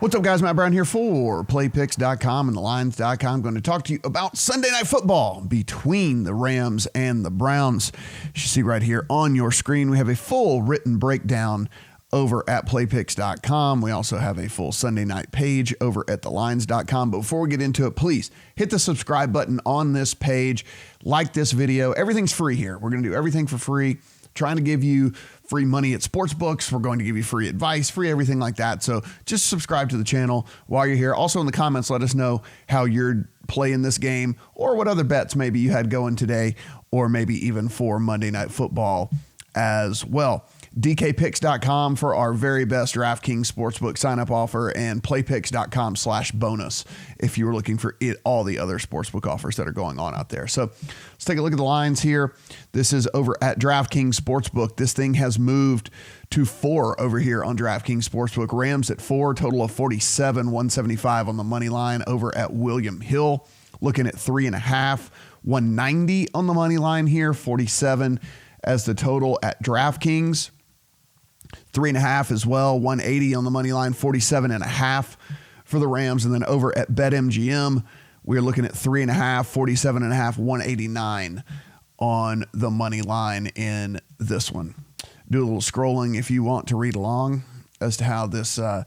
What's up, guys? Matt Brown here for playpicks.com and thelines.com. I'm going to talk to you about Sunday Night Football between the Rams and the Browns. You see right here on your screen, we have a full written breakdown over at playpicks.com. We also have a full Sunday night page over at thelines.com. But before we get into it, please hit the subscribe button on this page. Like this video. Everything's free here. We're going to do everything for free. Trying to give you free money at sportsbooks. We're going to give you free advice, free everything like that. So just subscribe to the channel while you're here. Also in the comments, let us know how you're playing this game or what other bets maybe you had going today, or maybe even for Monday Night Football as well. DKPicks.com for our very best DraftKings Sportsbook sign-up offer, and playpicks.com/bonus if you were looking for all the other sportsbook offers that are going on out there. So let's take a look at the lines here. This is over at DraftKings Sportsbook. This thing has moved to 4 over here on DraftKings Sportsbook. Rams at 4, total of 47, 175 on the money line over at William Hill. Looking at 3.5, 190 on the money line here, 47 as the total at DraftKings. 3.5 as well, 180 on the money line, 47.5 for the Rams. And then over at BetMGM, we're looking at 3.5, 47.5, 189 on the money line in this one. Do a little scrolling if you want to read along as to how this, how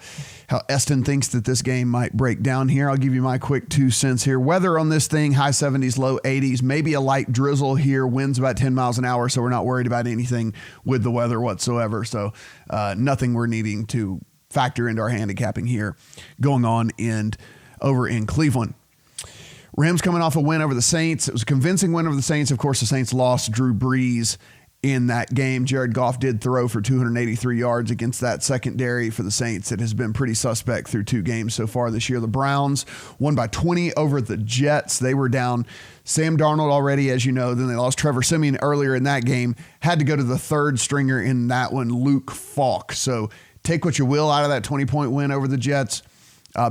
Eston thinks that this game might break down here. I'll give you my quick 2 cents here. Weather on this thing, high 70s, low 80s, maybe a light drizzle here. Winds about 10 miles an hour, so we're not worried about anything with the weather whatsoever. So nothing we're needing to factor into our handicapping here going on over in Cleveland. Rams coming off a win over the Saints. It was a convincing win over the Saints. Of course, the Saints lost Drew Brees in that game. Jared Goff did throw for 283 yards against that secondary for the Saints. It has been pretty suspect through 2 games so far this year. The Browns won by 20 over the Jets. They were down Sam Darnold already, as you know. Then they lost Trevor Siemian earlier in that game. Had to go to the third stringer in that one, Luke Falk. So take what you will out of that 20-point win over the Jets.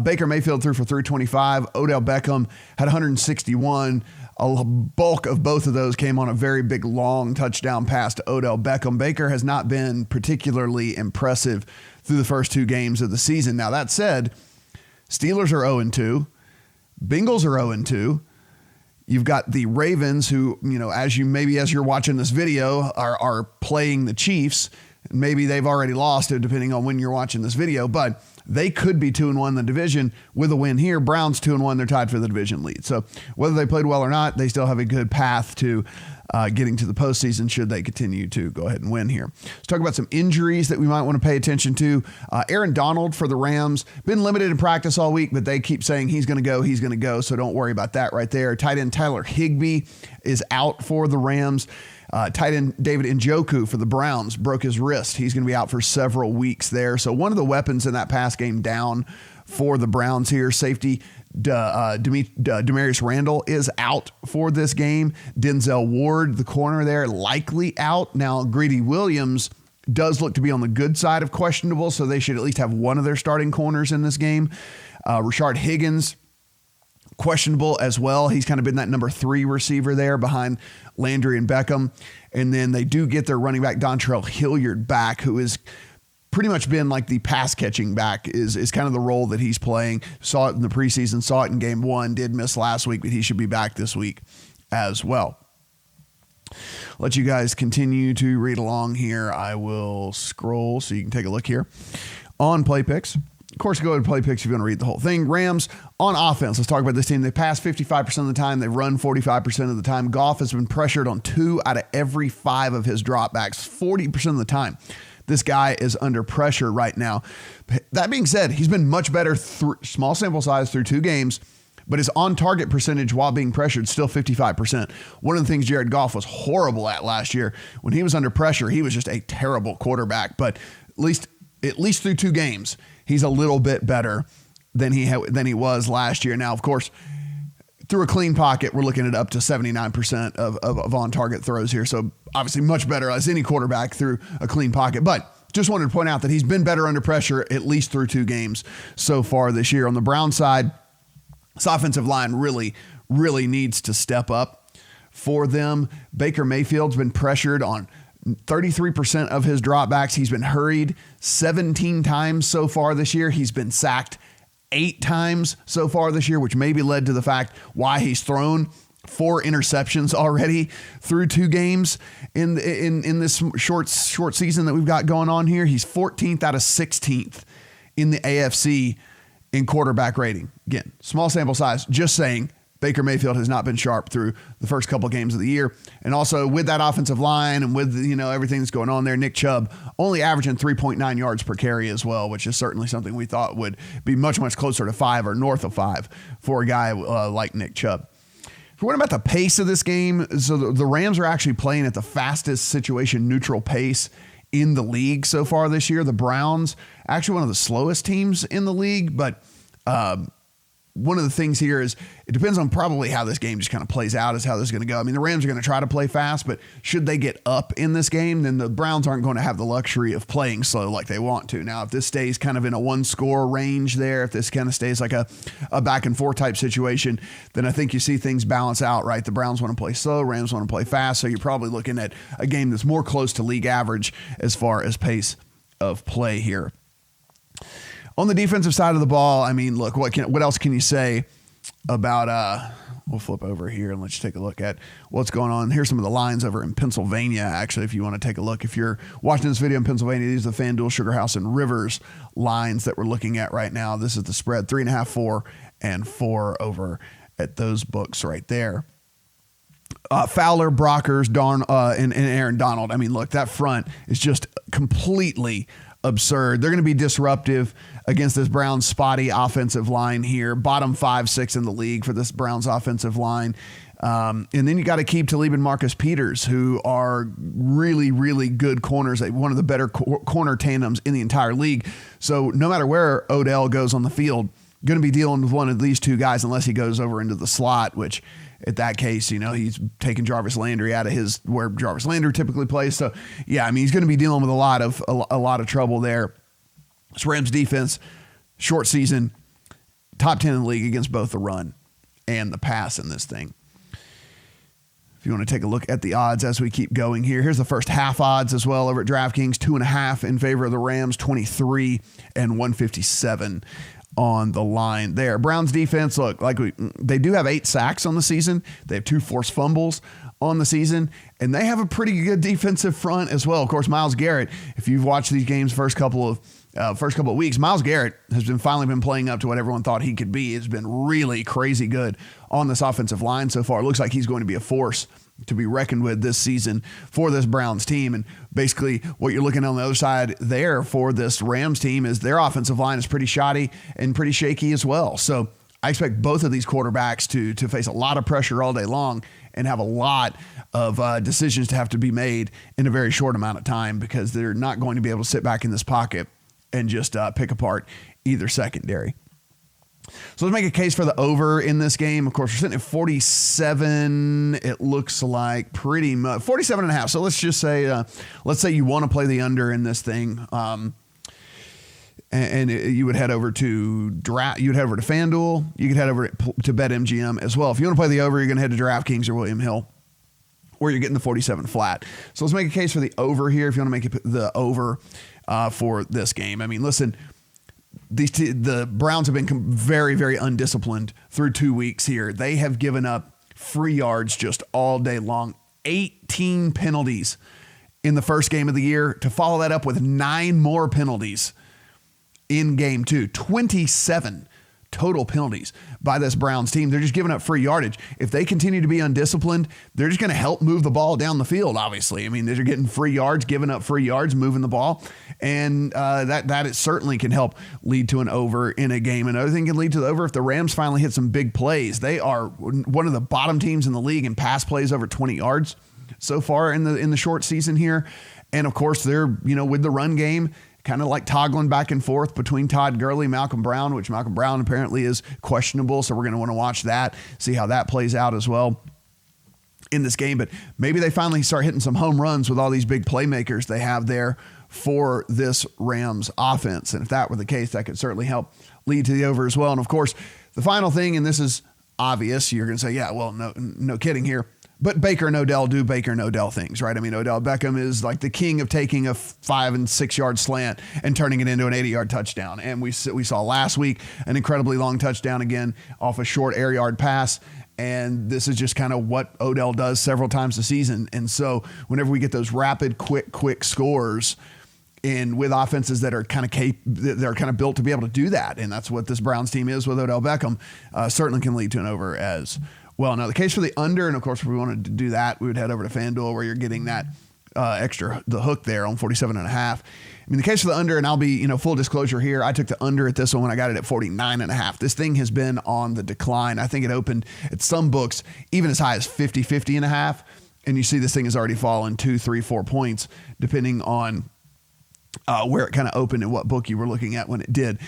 Baker Mayfield threw for 325. Odell Beckham had 161. A bulk of both of those came on a very big, long touchdown pass to Odell Beckham. Baker has not been particularly impressive through the first 2 games of the season. Now, that said, Steelers are 0-2. Bengals are 0-2. You've got the Ravens who, as you're watching this video, are playing the Chiefs. Maybe they've already lost it, depending on when you're watching this video, but they could be 2-1 in the division with a win here. Browns 2-1, they're tied for the division lead. So whether they played well or not, they still have a good path to getting to the postseason should they continue to go ahead and win here. Let's talk about some injuries that we might want to pay attention to. Aaron Donald for the Rams, been limited in practice all week, but they keep saying he's going to go, so don't worry about that right there. Tight end Tyler Higbee is out for the Rams. Tight end David Njoku for the Browns broke his wrist. He's going to be out for several weeks there. So one of the weapons in that pass game down for the Browns here, safety Demarius Randall is out for this game. Denzel Ward, the corner there, likely out. Now, Greedy Williams does look to be on the good side of questionable, so they should at least have one of their starting corners in this game. Rashard Higgins, questionable as well. He's kind of been that number 3 receiver there behind Landry and Beckham. And then they do get their running back Dontrell Hilliard back, who is pretty much been like the pass catching back is kind of the role that he's playing. Saw it in the preseason, saw it in game 1, did miss last week, but he should be back this week as well. Let you guys continue to read along here. I will scroll so you can take a look here on Play Picks. Of course, go to Play Picks if you want to read the whole thing. Rams on offense. Let's talk about this team. They pass 55% of the time. They run 45% of the time. Goff has been pressured on 2 out of every 5 of his dropbacks, 40% of the time. This guy is under pressure right now. That being said, he's been much better through small sample size through 2 games, but his on-target percentage while being pressured still 55%. One of the things Jared Goff was horrible at last year, when he was under pressure, he was just a terrible quarterback. But at least through 2 games, he's a little bit better than he was last year. Now, of course, through a clean pocket, we're looking at up to 79% of on-target throws here. So obviously much better as any quarterback through a clean pocket. But just wanted to point out that he's been better under pressure at least through 2 games so far this year. On the Brown side, this offensive line really needs to step up for them. Baker Mayfield's been pressured on 33% of his dropbacks. He's been hurried 17 times so far this year. He's been sacked 8 times so far this year, which maybe led to the fact why he's thrown 4 interceptions already through 2 games in this short season that we've got going on here. He's 14th out of 16th in the AFC in quarterback rating. Again, small sample size, just saying Baker Mayfield has not been sharp through the first couple of games of the year. And also with that offensive line and with, everything that's going on there, Nick Chubb only averaging 3.9 yards per carry as well, which is certainly something we thought would be much, much closer to 5 or north of 5 for a guy like Nick Chubb. If we're about the pace of this game, so the Rams are actually playing at the fastest situation neutral pace in the league so far this year. The Browns, actually one of the slowest teams in the league, but one of the things here is it depends on probably how this game just kind of plays out is how this is going to go. I mean, the Rams are going to try to play fast, but should they get up in this game, then the Browns aren't going to have the luxury of playing slow like they want to. Now, if this stays kind of in a 1-score range there, if this kind of stays like a back and forth type situation, then I think you see things balance out, right? The Browns want to play slow, Rams want to play fast. So you're probably looking at a game that's more close to league average as far as pace of play here. On the defensive side of the ball, I mean, look, what else can you say about, we'll flip over here and let's take a look at what's going on. Here's some of the lines over in Pennsylvania, actually, if you want to take a look. If you're watching this video in Pennsylvania, these are the FanDuel, Sugar House, and Rivers lines that we're looking at right now. This is the spread, 3.5, 4, and 4 over at those books right there. Fowler, Brockers, and Aaron Donald. I mean, look, that front is just completely absurd. They're going to be disruptive against this Browns spotty offensive line here. Bottom 5, 6 in the league for this Browns offensive line. And then you got to keep Talib and Marcus Peters, who are really, really good corners, one of the better corner tandems in the entire league. So no matter where Odell goes on the field, going to be dealing with one of these 2 guys unless he goes over into the slot, which at that case, he's taking Jarvis Landry out of where Jarvis Landry typically plays. So yeah, I mean, he's going to be dealing with a lot of trouble there. This Rams defense, short season, top 10 in the league against both the run and the pass in this thing. If you want to take a look at the odds as we keep going here, here's the first half odds as well over at DraftKings, 2.5 in favor of the Rams, 23 and 157 on the line there. Browns defense, look, they do have 8 sacks on the season. They have 2 forced fumbles on the season, and they have a pretty good defensive front as well. Of course, Myles Garrett, if you've watched these games first couple of weeks, Myles Garrett has finally been playing up to what everyone thought he could be. It's been really crazy good on this offensive line so far. It looks like he's going to be a force to be reckoned with this season for this Browns team. And basically what you're looking at on the other side there for this Rams team is their offensive line is pretty shoddy and pretty shaky as well. So I expect both of these quarterbacks to face a lot of pressure all day long and have a lot of decisions to have to be made in a very short amount of time, because they're not going to be able to sit back in this pocket and just pick apart either secondary. So let's make a case for the over in this game. Of course, we're sitting at 47. It looks like pretty much 47.5. So let's just say, let's say you want to play the under in this thing. And you would head over to FanDuel. You could head over to BetMGM as well. If you want to play the over, you're going to head to DraftKings or William Hill, where you're getting the 47 flat. So let's make a case for the over here. If you want to make it the over for this game. I mean, listen, the Browns have been very, very undisciplined through 2 weeks here. They have given up free yards just all day long. 18 penalties in the first game of the year, to follow that up with 9 more penalties in game 2. 27 total penalties by this Browns team. They're just giving up free yardage. If they continue to be undisciplined, they're just going to help move the ball down the field, obviously. I mean, they're getting free yards, giving up free yards, moving the ball. And that it certainly can help lead to an over in a game. Another thing can lead to the over if the Rams finally hit some big plays. They are one of the bottom teams in the league in pass plays over 20 yards so far in the short season here. And of course, they're, with the run game, kind of like toggling back and forth between Todd Gurley, Malcolm Brown, which Malcolm Brown apparently is questionable. So we're going to want to watch that, see how that plays out as well in this game. But maybe they finally start hitting some home runs with all these big playmakers they have there for this Rams offense. And if that were the case, that could certainly help lead to the over as well. And of course, the final thing, and this is obvious, you're going to say, yeah, well, no kidding here. But Baker and Odell do Baker and Odell things, right? I mean, Odell Beckham is like the king of taking a 5 and 6 yard slant and turning it into an 80-yard touchdown. And we saw last week an incredibly long touchdown again off a short air yard pass. And this is just kind of what Odell does several times a season. And so whenever we get those rapid, quick scores and with offenses that are kind of built to be able to do that, and that's what this Browns team is with Odell Beckham, certainly can lead to an over as well. Now, the case for the under, and of course, if we wanted to do that, we would head over to FanDuel where you're getting that the hook there on 47.5. I mean, the case for the under, and I'll be, full disclosure here, I took the under at this one when I got it at 49.5. This thing has been on the decline. I think it opened at some books even as high as 50.5. And you see this thing has already fallen 2, 3, 4 points, depending on where it kind of opened and what book you were looking at when it did.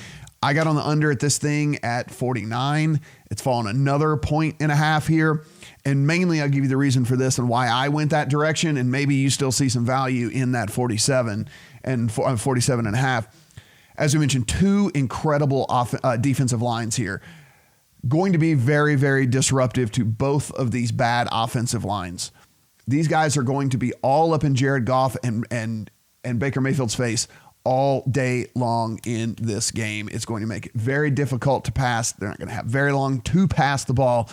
I got on the under at this thing at 49. It's fallen another 1.5 here. And mainly I'll give you the reason for this and why I went that direction. And maybe you still see some value in that 47 and 47.5. As we mentioned, two incredible defensive lines here. Going to be very, very disruptive to both of these bad offensive lines. These guys are going to be all up in Jared Goff and Baker Mayfield's face all day long in this game. It's going to make it very difficult to pass. They're not going to have very long to pass the ball.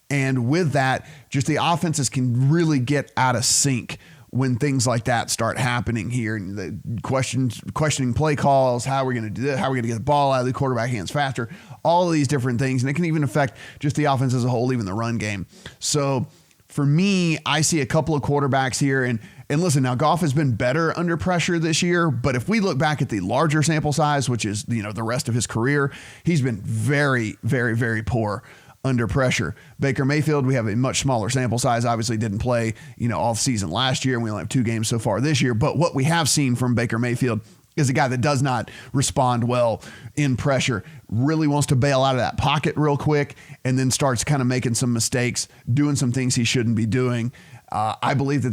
And with that, just the offenses can really get out of sync when things like that start happening here. And the questioning play calls, how are we going to do this? How are we going to get the ball out of the quarterback hands faster? All of these different things. And it can even affect just the offense as a whole, even the run game. So for me, I see a couple of quarterbacks here. And listen, now Goff has been better under pressure this year, but if we look back at the larger sample size, which is, the rest of his career, he's been very, very, very poor under pressure. Baker Mayfield, we have a much smaller sample size, obviously didn't play, all season last year, and we only have 2 games so far this year. But what we have seen from Baker Mayfield is a guy that does not respond well in pressure, really wants to bail out of that pocket real quick, and then starts kind of making some mistakes, doing some things he shouldn't be doing. I believe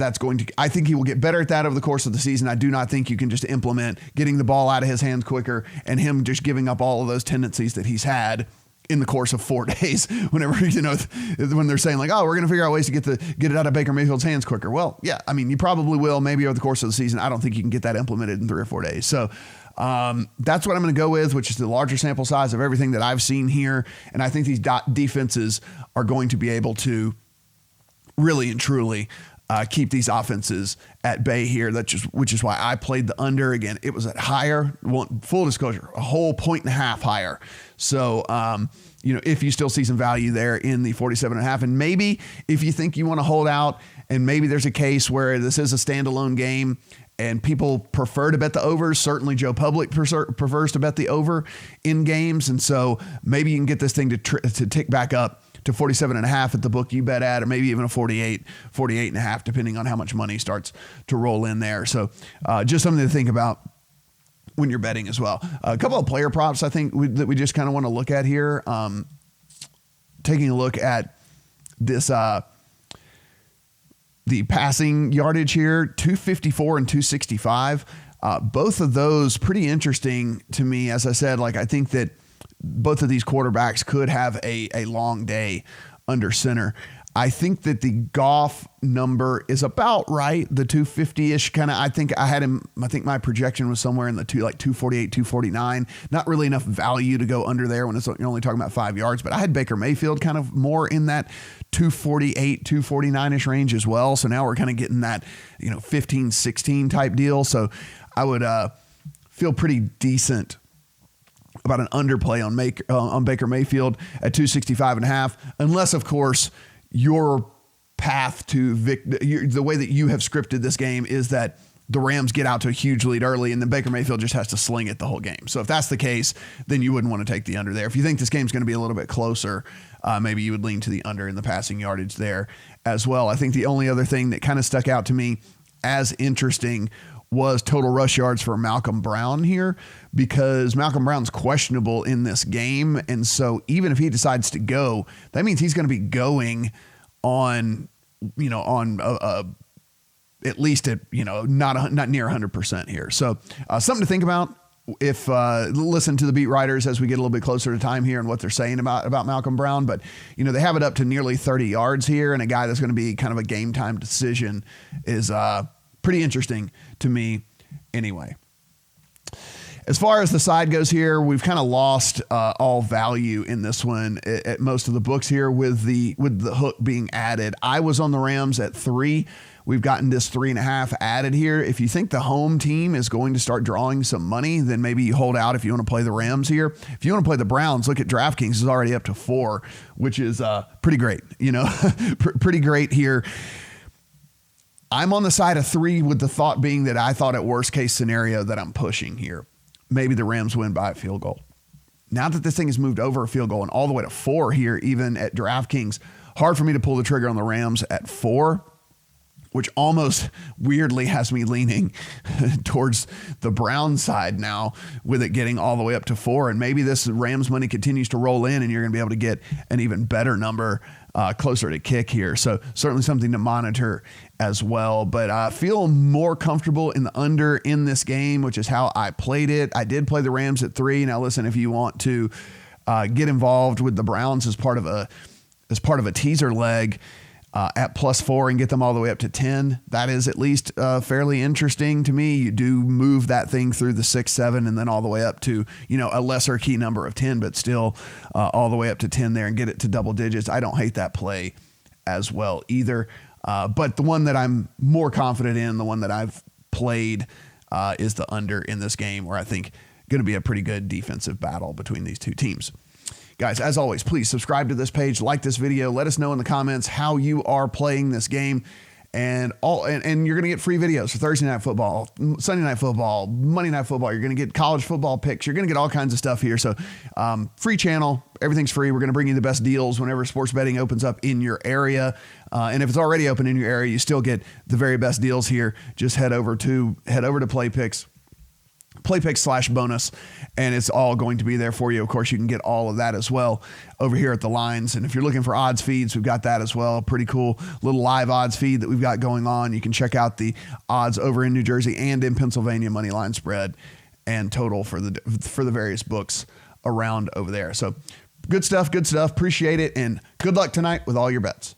I think he will get better at that over the course of the season. I do not think you can just implement getting the ball out of his hands quicker and him just giving up all of those tendencies that he's had in the course of 4 days. Whenever, when they're saying like, oh, we're going to figure out ways to get it out of Baker Mayfield's hands quicker. Well, yeah, I mean, you probably will maybe over the course of the season. I don't think you can get that implemented in 3 or 4 days. So that's what I'm going to go with, which is the larger sample size of everything that I've seen here. And I think these defenses are going to be able to really and truly keep these offenses at bay here. Which is why I played the under. Again, it was at higher. Full disclosure, a whole 1.5 higher. So, if you still see some value there in the 47.5, and maybe if you think you want to hold out, and maybe there's a case where this is a standalone game and people prefer to bet the overs. Certainly Joe Public prefers to bet the over in games. And so maybe you can get this thing to tick back up to 47.5 at the book you bet at, or maybe even a 48.5, depending on how much money starts to roll in there. So just something to think about when you're betting as well. A couple of player props I think that we just kind of want to look at here. Taking a look at this, the passing yardage here, 254 and 265. Both of those pretty interesting to me. As I said, I think that both of these quarterbacks could have a long day under center. I think that the Goff number is about right, the 250-ish kind of. I think my projection was somewhere in the 248, 249. Not really enough value to go under there when you're only talking about 5 yards. But I had Baker Mayfield kind of more in that 248, 249-ish range as well. So now we're kind of getting that 15, 16 type deal. So I would feel pretty decent about an underplay on Baker Mayfield at 265.5, unless of course your path to the way that you have scripted this game is that the Rams get out to a huge lead early and then Baker Mayfield just has to sling it the whole game. So if that's the case, then you wouldn't want to take the under there. If you think this game's going to be a little bit closer, maybe you would lean to the under in the passing yardage there as well. I think the only other thing that kind of stuck out to me as interesting was total rush yards for Malcolm Brown here, because Malcolm Brown's questionable in this game. And so even if he decides to go, that means he's going to be going on, at least at, not near 100% here. So something to think about. if listen to the beat writers as we get a little bit closer to time here and what they're saying about Malcolm Brown. But, they have it up to nearly 30 yards here, and a guy that's going to be kind of a game time decision is pretty interesting to me anyway. As far as the side goes here, we've kind of lost all value in this one at most of the books here with the hook being added. I was on the Rams at 3. We've gotten this 3.5 added here. If you think the home team is going to start drawing some money, then maybe you hold out if you want to play the Rams here. If you want to play the Browns, look at DraftKings. It's already up to 4, which is pretty great. Pretty great here. I'm on the side of 3 with the thought being that I thought at worst case scenario that I'm pushing here. Maybe the Rams win by a field goal. Now that this thing has moved over a field goal and all the way to 4 here, even at DraftKings, hard for me to pull the trigger on the Rams at 4. Which almost weirdly has me leaning towards the Brown side now with it getting all the way up to 4. And maybe this Rams money continues to roll in and you're going to be able to get an even better number closer to kick here. So certainly something to monitor as well. But I feel more comfortable in the under in this game, which is how I played it. I did play the Rams at 3. Now listen, if you want to get involved with the Browns as part of a teaser leg, at +4 and get them all the way up to 10. That is at least fairly interesting to me. You do move that thing through the 6, 7, and then all the way up to, a lesser key number of 10, but still all the way up to 10 there and get it to double digits. I don't hate that play as well either. But the one that I'm more confident in, the one that I've played is the under in this game, where I think going to be a pretty good defensive battle between these two teams. Guys, as always, please subscribe to this page, like this video, let us know in the comments how you are playing this game, and you're going to get free videos for Thursday Night Football, Sunday Night Football, Monday Night Football. You're going to get college football picks. You're going to get all kinds of stuff here. So free channel, everything's free. We're going to bring you the best deals whenever sports betting opens up in your area. And if it's already open in your area, you still get the very best deals here. Just head over to PlayPicks. PlayPicks/bonus, and it's all going to be there for you. Of course, you can get all of that as well over here at the lines. And if you're looking for odds feeds, we've got that as well. Pretty cool little live odds feed that we've got going on. You can check out the odds over in New Jersey and in Pennsylvania, money line spread and total for the various books around over there. So good stuff. Appreciate it, and good luck tonight with all your bets.